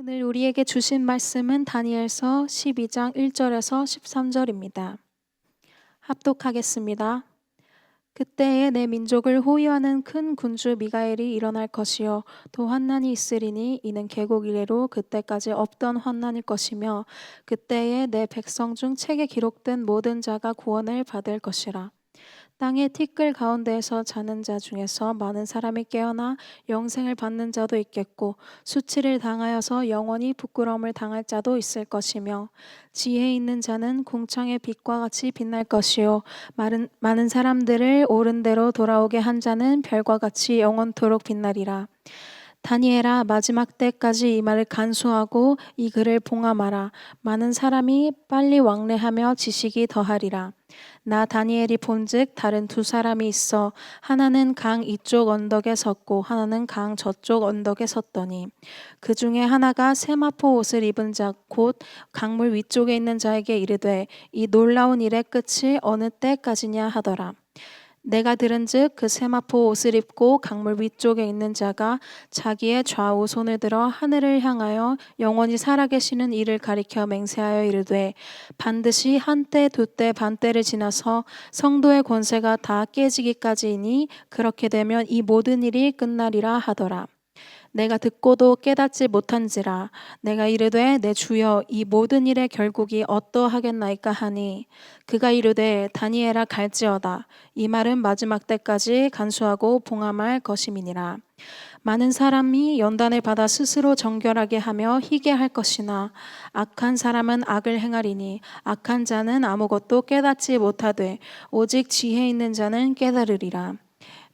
오늘 우리에게 주신 말씀은 다니엘서 12장 1절에서 13절입니다. 합독하겠습니다. 그때에 내 민족을 호위하는 큰 군주 미가엘이 일어날 것이요 또 환난이 있으리니 이는 계곡 이래로 그때까지 없던 환난일 것이며 그때에 내 백성 중 책에 기록된 모든 자가 구원을 받을 것이라. 땅의 티끌 가운데에서 자는 자 중에서 많은 사람이 깨어나 영생을 받는 자도 있겠고 수치를 당하여서 영원히 부끄러움을 당할 자도 있을 것이며 지혜 있는 자는 궁창의 빛과 같이 빛날 것이요 많은 사람들을 옳은 대로 돌아오게 한 자는 별과 같이 영원토록 빛나리라. 다니엘아, 마지막 때까지 이 말을 간수하고 이 글을 봉함하라. 많은 사람이 빨리 왕래하며 지식이 더하리라. 나 다니엘이 본즉 다른 두 사람이 있어 하나는 강 이쪽 언덕에 섰고 하나는 강 저쪽 언덕에 섰더니 그 중에 하나가 세마포 옷을 입은 자 곧 강물 위쪽에 있는 자에게 이르되 이 놀라운 일의 끝이 어느 때까지냐 하더라. 내가 들은즉 그 세마포 옷을 입고 강물 위쪽에 있는 자가 자기의 좌우 손을 들어 하늘을 향하여 영원히 살아계시는 이를 가리켜 맹세하여 이르되 반드시 한때 두때 반때를 지나서 성도의 권세가 다 깨지기까지이니 그렇게 되면 이 모든 일이 끝나리라 하더라. 내가 듣고도 깨닫지 못한지라. 내가 이르되 내 주여 이 모든 일의 결국이 어떠하겠나이까 하니 그가 이르되 다니엘아 갈지어다. 이 말은 마지막 때까지 간수하고 봉함할 것임이니라. 많은 사람이 연단을 받아 스스로 정결하게 하며 희게 할 것이나 악한 사람은 악을 행하리니 악한 자는 아무것도 깨닫지 못하되 오직 지혜 있는 자는 깨달으리라.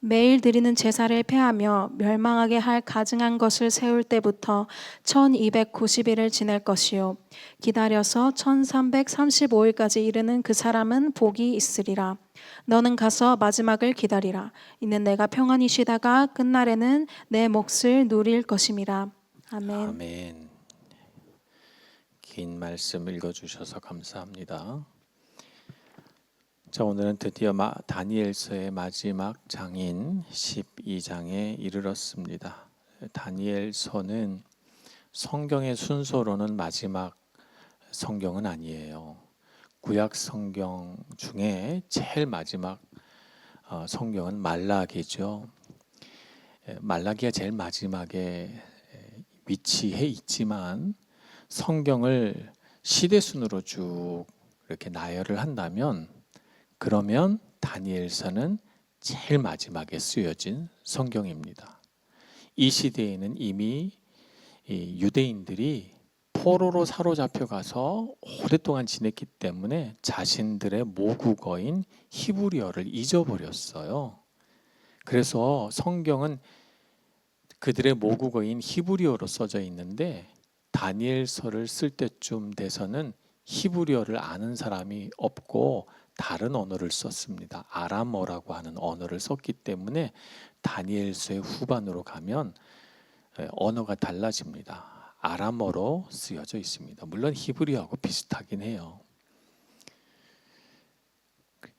매일 드리는 제사를 폐하며 멸망하게 할 가증한 것을 세울 때부터 1290일을 지낼 것이요 기다려서 1335일까지 이르는 그 사람은 복이 있으리라. 너는 가서 마지막을 기다리라. 이는 내가 평안히 쉬다가 끝날에는 내 몫을 누릴 것임이라. 아멘. 아멘. 긴 말씀 읽어주셔서 감사합니다. 자, 오늘은 드디어 다니엘서의 마지막 장인 12장에 이르렀습니다. 다니엘서는 성경의 순서로는 마지막 성경은 아니에요. 구약 성경 중에 제일 마지막 성경은 말라기죠. 말라기가 제일 마지막에 위치해 있지만 성경을 시대순으로 쭉 이렇게 나열을 한다면 그러면 다니엘서는 제일 마지막에 쓰여진 성경입니다. 이 시대에는 이미 유대인들이 포로로 사로잡혀 가서 오랫동안 지냈기 때문에 자신들의 모국어인 히브리어를 잊어버렸어요. 그래서 성경은 그들의 모국어인 히브리어로 써져 있는데 다니엘서를 쓸 때쯤 돼서는 히브리어를 아는 사람이 없고 다른 언어를 썼습니다. 아람어라고 하는 언어를 썼기 때문에 다니엘서의 후반으로 가면 언어가 달라집니다. 아람어로 쓰여져 있습니다. 물론 히브리어하고 비슷하긴 해요.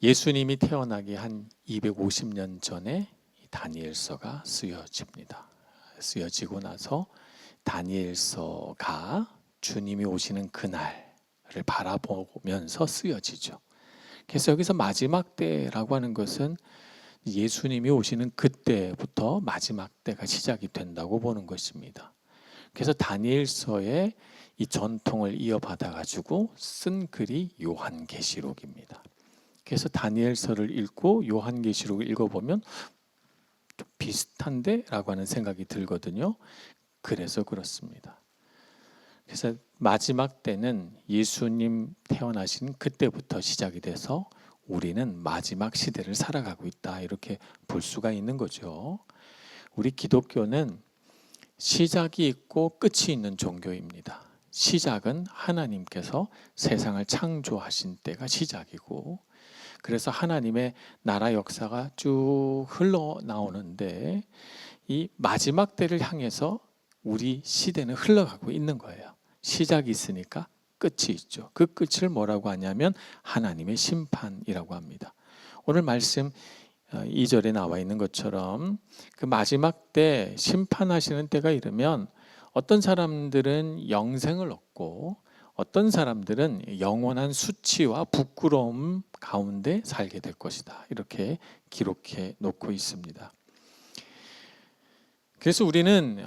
예수님이 태어나기 한 250년 전에 다니엘서가 쓰여집니다. 쓰여지고 나서 다니엘서가 주님이 오시는 그날을 바라보면서 쓰여지죠. 그래서 여기서 마지막 때라고 하는 것은 예수님이 오시는 그때부터 마지막 때가 시작이 된다고 보는 것입니다. 그래서 다니엘서의 이 전통을 이어받아 가지고 쓴 글이 요한계시록입니다. 그래서 다니엘서를 읽고 요한계시록을 읽어보면 좀 비슷한데? 라고 하는 생각이 들거든요. 그래서 그렇습니다. 그래서 마지막 때는 예수님 태어나신 그때부터 시작이 돼서 우리는 마지막 시대를 살아가고 있다, 이렇게 볼 수가 있는 거죠. 우리 기독교는 시작이 있고 끝이 있는 종교입니다. 시작은 하나님께서 세상을 창조하신 때가 시작이고, 그래서 하나님의 나라 역사가 쭉 흘러나오는데 이 마지막 때를 향해서 우리 시대는 흘러가고 있는 거예요. 시작이 있으니까 끝이 있죠. 그 끝을 뭐라고 하냐면 하나님의 심판이라고 합니다. 오늘 말씀 2절에 나와 있는 것처럼 그 마지막 때 심판하시는 때가 이르면 어떤 사람들은 영생을 얻고 어떤 사람들은 영원한 수치와 부끄러움 가운데 살게 될 것이다. 이렇게 기록해 놓고 있습니다. 그래서 우리는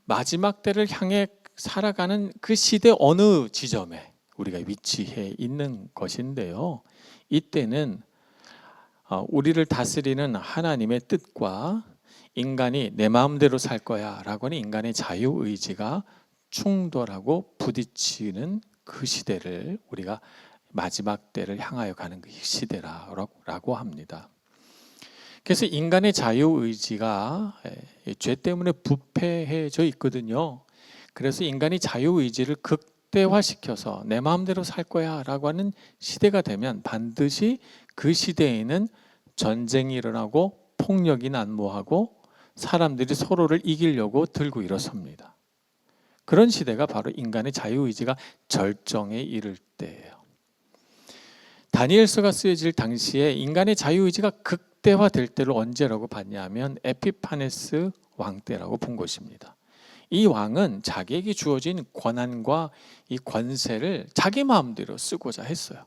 마지막 때를 향해 살아가는 그 시대 어느 지점에 우리가 위치해 있는 것인데요. 이때는 우리를 다스리는 하나님의 뜻과 인간이 내 마음대로 살 거야 라고 하는 인간의 자유의지가 충돌하고 부딪히는 그 시대를 우리가 마지막 때를 향하여 가는 그 시대라고 합니다. 그래서 인간의 자유의지가 죄 때문에 부패해져 있거든요. 그래서 인간이 자유의지를 극대화시켜서 내 마음대로 살 거야 라고 하는 시대가 되면 반드시 그 시대에는 전쟁이 일어나고 폭력이 난무하고 사람들이 서로를 이기려고 들고 일어섭니다. 그런 시대가 바로 인간의 자유의지가 절정에 이를 때예요. 다니엘서가 쓰여질 당시에 인간의 자유의지가 극대화될 때를 언제라고 봤냐면 에피파네스 왕 때라고 본 것입니다. 이 왕은 자기에게 주어진 권한과 이 권세를 자기 마음대로 쓰고자 했어요.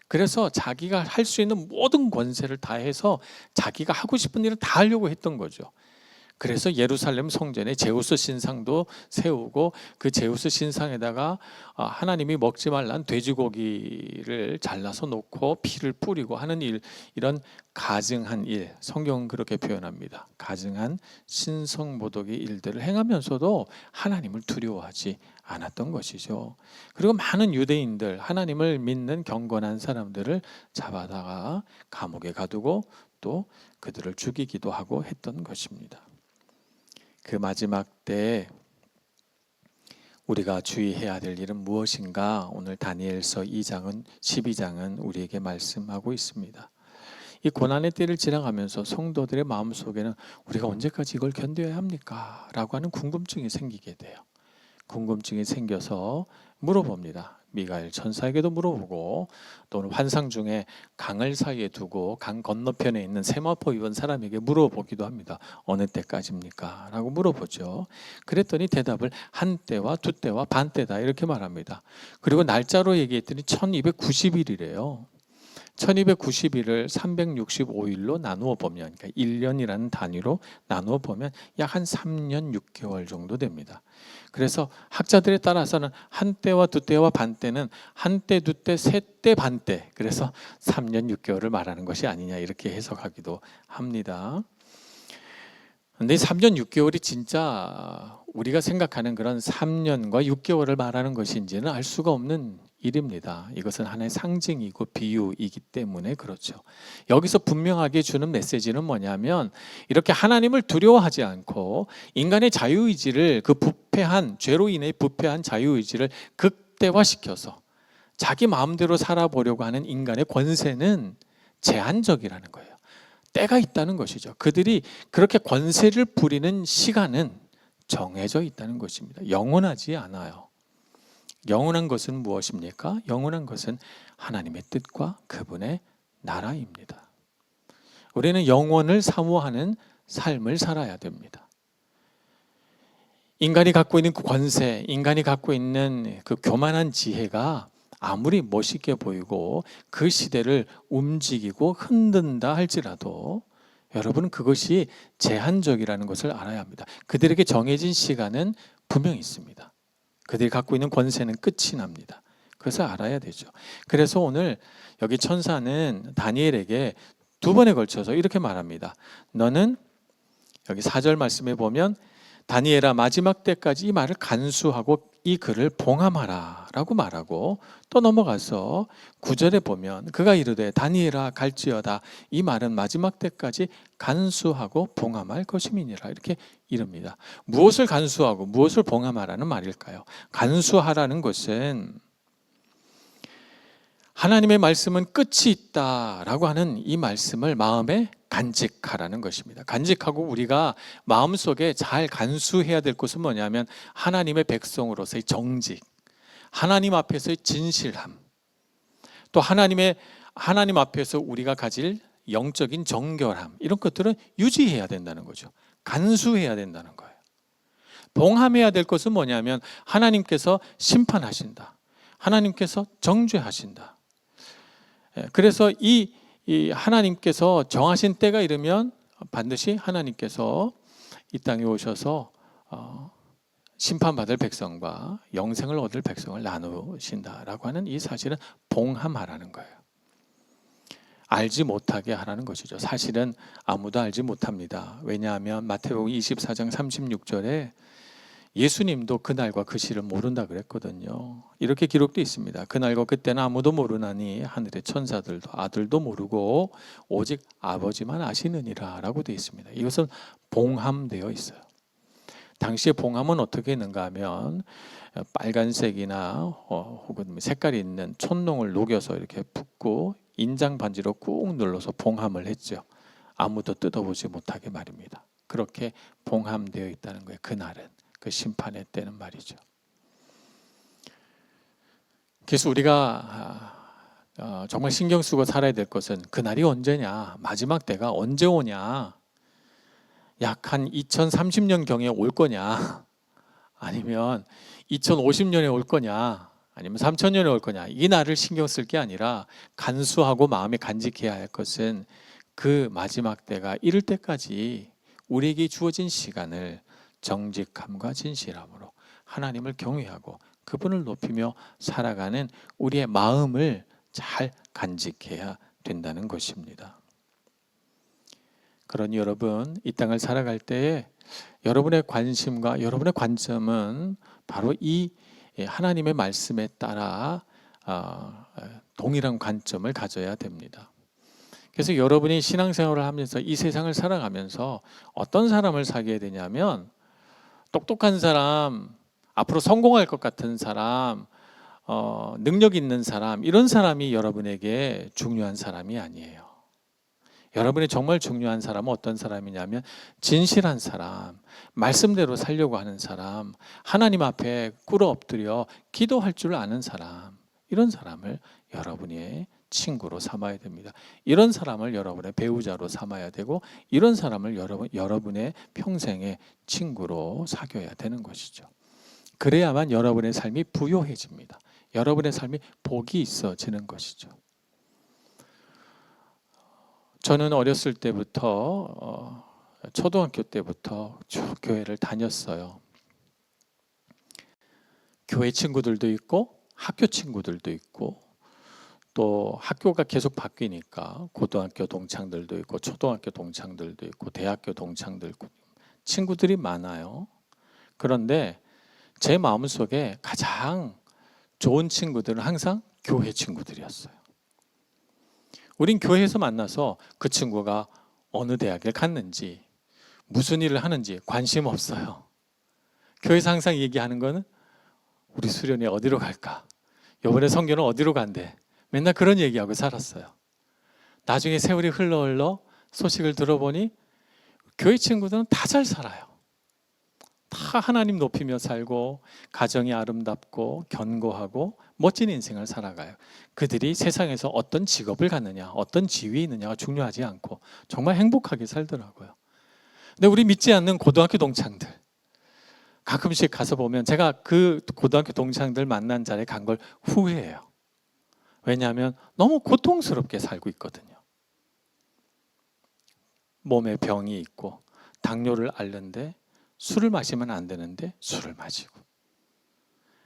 그래서 자기가 할 수 있는 모든 권세를 다해서 자기가 하고 싶은 일을 다 하려고 했던 거죠. 그래서 예루살렘 성전에 제우스 신상도 세우고 그 제우스 신상에다가 하나님이 먹지 말란 돼지고기를 잘라서 놓고 피를 뿌리고 하는 일, 이런 가증한 일, 성경은 그렇게 표현합니다. 가증한 신성모독의 일들을 행하면서도 하나님을 두려워하지 않았던 것이죠. 그리고 많은 유대인들, 하나님을 믿는 경건한 사람들을 잡아다가 감옥에 가두고 또 그들을 죽이기도 하고 했던 것입니다. 그 마지막 때 우리가 주의해야 될 일은 무엇인가? 오늘 다니엘서 2장은 12장은 우리에게 말씀하고 있습니다. 이 고난의 때를 지나가면서 성도들의 마음속에는 우리가 언제까지 이걸 견뎌야 합니까? 라고 하는 궁금증이 생기게 돼요. 궁금증이 생겨서 물어봅니다. 미가엘 천사에게도 물어보고 또는 환상 중에 강을 사이에 두고 강 건너편에 있는 세마포 입은 사람에게 물어보기도 합니다. 어느 때까지입니까? 라고 물어보죠. 그랬더니 대답을 한 때와 두 때와 반 때다 이렇게 말합니다. 그리고 날짜로 얘기했더니 1290일이래요. 1290일을 365일로 나누어 보면, 그러니까 1년이라는 단위로 나누어 보면 약 한 3년 6개월 정도 됩니다. 그래서 학자들에 따라서는 한 때와 두 때와 반 때는 한 때, 두 때, 세 때, 반 때, 그래서 3년 6개월을 말하는 것이 아니냐 이렇게 해석하기도 합니다. 근데 3년 6개월이 진짜 우리가 생각하는 그런 3년과 6개월을 말하는 것인지는 알 수가 없는 일입니다. 이것은 하나의 상징이고 비유이기 때문에 그렇죠. 여기서 분명하게 주는 메시지는 뭐냐면 이렇게 하나님을 두려워하지 않고 인간의 자유의지를 그 부패한 죄로 인해 부패한 자유의지를 극대화시켜서 자기 마음대로 살아보려고 하는 인간의 권세는 제한적이라는 거예요. 때가 있다는 것이죠. 그들이 그렇게 권세를 부리는 시간은 정해져 있다는 것입니다. 영원하지 않아요. 영원한 것은 무엇입니까? 영원한 것은 하나님의 뜻과 그분의 나라입니다. 우리는 영원을 사모하는 삶을 살아야 됩니다. 인간이 갖고 있는 그 권세, 인간이 갖고 있는 그 교만한 지혜가 아무리 멋있게 보이고 그 시대를 움직이고 흔든다 할지라도 여러분은 그것이 제한적이라는 것을 알아야 합니다. 그들에게 정해진 시간은 분명히 있습니다. 그들이 갖고 있는 권세는 끝이 납니다. 그것을 알아야 되죠. 그래서 오늘 여기 천사는 다니엘에게 두 번에 걸쳐서 이렇게 말합니다. 너는 여기 4절 말씀에 보면 다니엘아 마지막 때까지 이 말을 간수하고 이 글을 봉함하라 라고 말하고 또 넘어가서 9절에 보면 그가 이르되 다니엘아 갈지어다 이 말은 마지막 때까지 간수하고 봉함할 것임이니라 이렇게 이릅니다. 무엇을 간수하고 무엇을 봉함하라는 말일까요? 간수하라는 것은 하나님의 말씀은 끝이 있다라고 하는 이 말씀을 마음에 간직하라는 것입니다. 간직하고 우리가 마음속에 잘 간수해야 될 것은 뭐냐면 하나님의 백성으로서의 정직, 하나님 앞에서의 진실함, 또 하나님 앞에서 우리가 가질 영적인 정결함, 이런 것들은 유지해야 된다는 거죠. 간수해야 된다는 거예요. 봉함해야 될 것은 뭐냐면 하나님께서 심판하신다. 하나님께서 정죄하신다. 그래서 이 하나님께서 정하신 때가 이르면 반드시 하나님께서 이 땅에 오셔서 심판받을 백성과 영생을 얻을 백성을 나누신다라고 하는 이 사실은 봉함하라는 거예요. 알지 못하게 하라는 것이죠. 사실은 아무도 알지 못합니다. 왜냐하면 마태복음 24장 36절에 예수님도 그날과 그 시를 모른다 그랬거든요. 이렇게 기록되어 있습니다. 그날과 그때는 아무도 모르나니 하늘의 천사들도 아들도 모르고 오직 아버지만 아시느니라 라고 되어 있습니다. 이것은 봉함되어 있어요. 당시에 봉함은 어떻게 했는가 하면 빨간색이나 혹은 색깔이 있는 촛농을 녹여서 이렇게 붓고 인장 반지로 꾹 눌러서 봉함을 했죠. 아무도 뜯어보지 못하게 말입니다. 그렇게 봉함되어 있다는 거예요. 그날은, 그 심판의 때는 말이죠. 그래서 우리가 정말 신경 쓰고 살아야 될 것은 그날이 언제냐, 마지막 때가 언제 오냐, 약 한 2030년경에 올 거냐, 아니면 2050년에 올 거냐, 아니면 3000년에 올 거냐, 이 날을 신경 쓸 게 아니라 간수하고 마음에 간직해야 할 것은 그 마지막 때가 이를 때까지 우리에게 주어진 시간을 정직함과 진실함으로 하나님을 경외하고 그분을 높이며 살아가는 우리의 마음을 잘 간직해야 된다는 것입니다. 그러니 여러분, 이 땅을 살아갈 때에 여러분의 관심과 여러분의 관점은 바로 이 하나님의 말씀에 따라 동일한 관점을 가져야 됩니다. 그래서 여러분이 신앙생활을 하면서 이 세상을 살아가면서 어떤 사람을 사귀어야 되냐면, 똑똑한 사람, 앞으로 성공할 것 같은 사람, 능력 있는 사람, 이런 사람이 여러분에게 중요한 사람이 아니에요. 여러분이 정말 중요한 사람은 어떤 사람이냐면 진실한 사람, 말씀대로 살려고 하는 사람, 하나님 앞에 꿇어 엎드려 기도할 줄 아는 사람, 이런 사람을 여러분의 친구로 삼아야 됩니다. 이런 사람을 여러분의 배우자로 삼아야 되고, 이런 사람을 여러분의 평생의 친구로 사귀어야 되는 것이죠. 그래야만 여러분의 삶이 부요해집니다. 여러분의 삶이 복이 있어지는 것이죠. 저는 어렸을 때부터 초등학교 때부터 쭉 교회를 다녔어요. 교회 친구들도 있고 학교 친구들도 있고, 또 학교가 계속 바뀌니까 고등학교 동창들도 있고 초등학교 동창들도 있고 대학교 동창들 있고 친구들이 많아요. 그런데 제 마음속에 가장 좋은 친구들은 항상 교회 친구들이었어요. 우린 교회에서 만나서 그 친구가 어느 대학을 갔는지 무슨 일을 하는지 관심 없어요. 교회에서 항상 얘기하는 거는 우리 수련이 어디로 갈까? 이번에 성교는 어디로 간대? 맨날 그런 얘기하고 살았어요. 나중에 세월이 흘러 소식을 들어보니 교회 친구들은 다 잘 살아요. 다 하나님 높이며 살고 가정이 아름답고 견고하고 멋진 인생을 살아가요. 그들이 세상에서 어떤 직업을 갖느냐, 어떤 지위에 있느냐가 중요하지 않고 정말 행복하게 살더라고요. 근데 우리 믿지 않는 고등학교 동창들, 가끔씩 가서 보면 제가 그 고등학교 동창들 만난 자리에 간 걸 후회해요. 왜냐하면 너무 고통스럽게 살고 있거든요. 몸에 병이 있고 당뇨를 앓는데 술을 마시면 안 되는데 술을 마시고,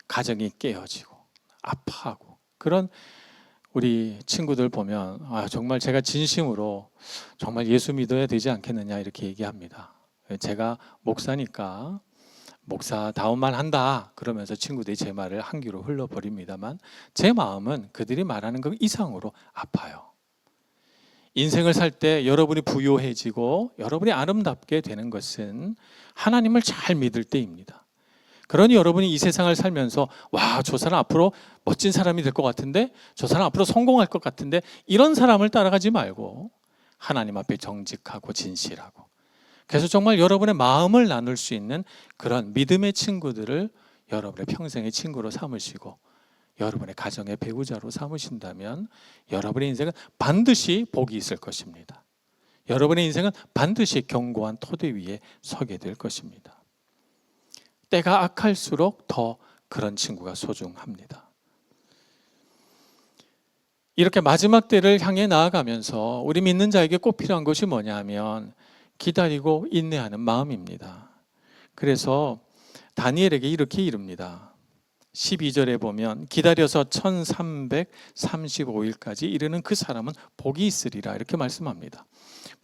가정이 깨어지고 아파하고, 그런 우리 친구들 보면 정말 제가 진심으로 정말 예수 믿어야 되지 않겠느냐 이렇게 얘기합니다. 제가 목사니까 목사다운 말 한다 그러면서 친구들이 제 말을 한 귀로 흘러버립니다만, 제 마음은 그들이 말하는 것 이상으로 아파요. 인생을 살 때 여러분이 부요해지고 여러분이 아름답게 되는 것은 하나님을 잘 믿을 때입니다. 그러니 여러분이 이 세상을 살면서 와, 저 사람 앞으로 멋진 사람이 될 것 같은데, 저 사람 앞으로 성공할 것 같은데, 이런 사람을 따라가지 말고 하나님 앞에 정직하고 진실하고, 그래서 정말 여러분의 마음을 나눌 수 있는 그런 믿음의 친구들을 여러분의 평생의 친구로 삼으시고 여러분의 가정의 배우자로 삼으신다면 여러분의 인생은 반드시 복이 있을 것입니다. 여러분의 인생은 반드시 견고한 토대 위에 서게 될 것입니다. 때가 악할수록 더 그런 친구가 소중합니다. 이렇게 마지막 때를 향해 나아가면서 우리 믿는 자에게 꼭 필요한 것이 뭐냐 하면 기다리고 인내하는 마음입니다. 그래서 다니엘에게 이렇게 이릅니다. 12절에 보면 기다려서 1335일까지 이르는 그 사람은 복이 있으리라 이렇게 말씀합니다.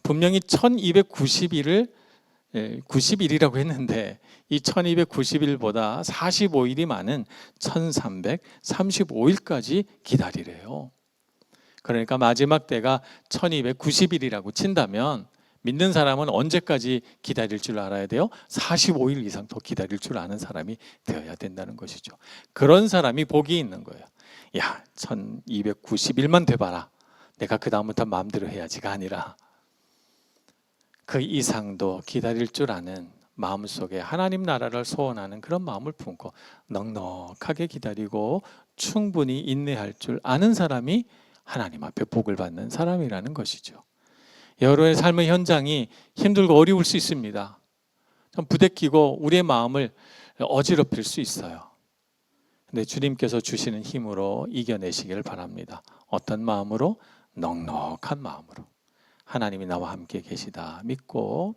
분명히 1290일을 90일이라고 했는데 이 1290일보다 45일이 많은 1335일까지 기다리래요. 그러니까 마지막 때가 1290일이라고 친다면 믿는 사람은 언제까지 기다릴 줄 알아야 돼요? 45일 이상 더 기다릴 줄 아는 사람이 되어야 된다는 것이죠. 그런 사람이 복이 있는 거예요. 야, 1290일만 돼봐라. 내가 그 다음부터 마음대로 해야지가 아니라 그 이상도 기다릴 줄 아는 마음속에 하나님 나라를 소원하는 그런 마음을 품고 넉넉하게 기다리고 충분히 인내할 줄 아는 사람이 하나님 앞에 복을 받는 사람이라는 것이죠. 여러분의 삶의 현장이 힘들고 어려울 수 있습니다. 좀 부대끼고 우리의 마음을 어지럽힐 수 있어요. 근데 주님께서 주시는 힘으로 이겨내시길 바랍니다. 어떤 마음으로? 넉넉한 마음으로. 하나님이 나와 함께 계시다 믿고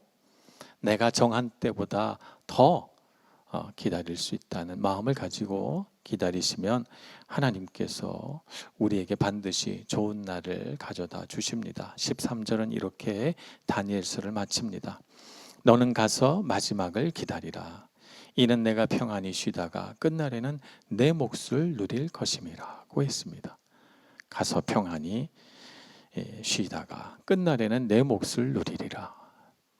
내가 정한 때보다 더 기다릴 수 있다는 마음을 가지고 기다리시면 하나님께서 우리에게 반드시 좋은 날을 가져다 주십니다. 13절은 이렇게 다니엘서를 마칩니다. 너는 가서 마지막을 기다리라. 이는 내가 평안히 쉬다가 끝날에는 내 몫을 누릴 것임이라고 했습니다. 가서 평안히 쉬다가 끝날에는 내 몫을 누리리라.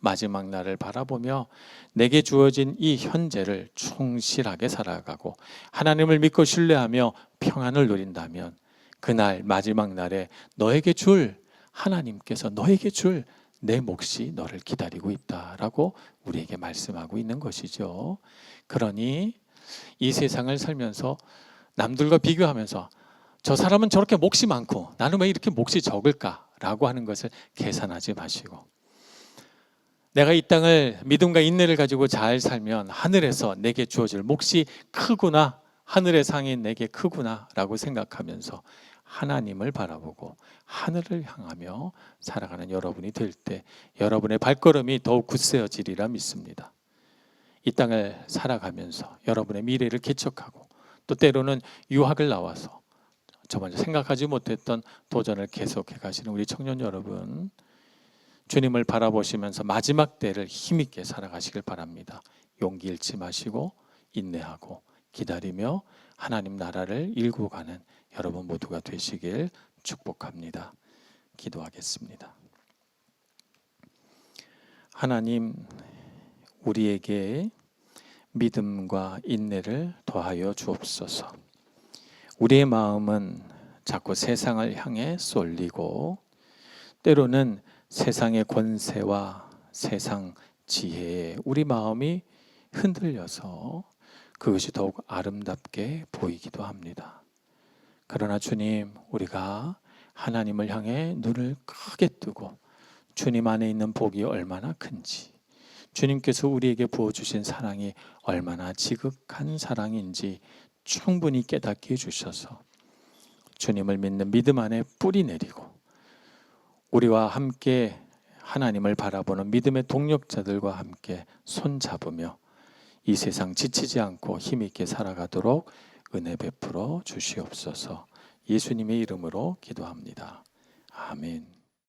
마지막 날을 바라보며 내게 주어진 이 현재를 충실하게 살아가고 하나님을 믿고 신뢰하며 평안을 누린다면 그날 마지막 날에 너에게 줄 하나님께서 너에게 줄 내 몫이 너를 기다리고 있다라고 우리에게 말씀하고 있는 것이죠. 그러니 이 세상을 살면서 남들과 비교하면서 저 사람은 저렇게 몫이 많고 나는 왜 이렇게 몫이 적을까라고 하는 것을 계산하지 마시고 내가 이 땅을 믿음과 인내를 가지고 잘 살면 하늘에서 내게 주어질 몫이 크구나, 하늘의 상이 내게 크구나 라고 생각하면서 하나님을 바라보고 하늘을 향하며 살아가는 여러분이 될 때 여러분의 발걸음이 더욱 굳세어지리라 믿습니다. 이 땅을 살아가면서 여러분의 미래를 개척하고 또 때로는 유학을 나와서 저번에 생각하지 못했던 도전을 계속해 가시는 우리 청년 여러분, 주님을 바라보시면서 마지막 때를 힘있게 살아가시길 바랍니다. 용기 잃지 마시고 인내하고 기다리며 하나님 나라를 일구어 가는 여러분 모두가 되시길 축복합니다. 기도하겠습니다. 하나님, 우리에게 믿음과 인내를 더하여 주옵소서. 우리의 마음은 자꾸 세상을 향해 쏠리고 때로는 세상의 권세와 세상 지혜에 우리 마음이 흔들려서 그것이 더욱 아름답게 보이기도 합니다. 그러나 주님, 우리가 하나님을 향해 눈을 크게 뜨고 주님 안에 있는 복이 얼마나 큰지, 주님께서 우리에게 부어주신 사랑이 얼마나 지극한 사랑인지 충분히 깨닫게 해주셔서 주님을 믿는 믿음 안에 뿌리 내리고 우리와 함께 하나님을 바라보는 믿음의 동력자들과 함께 손잡으며 이 세상 지치지 않고 힘있게 살아가도록 은혜 베풀어 주시옵소서. 예수님의 이름으로 기도합니다. 아멘.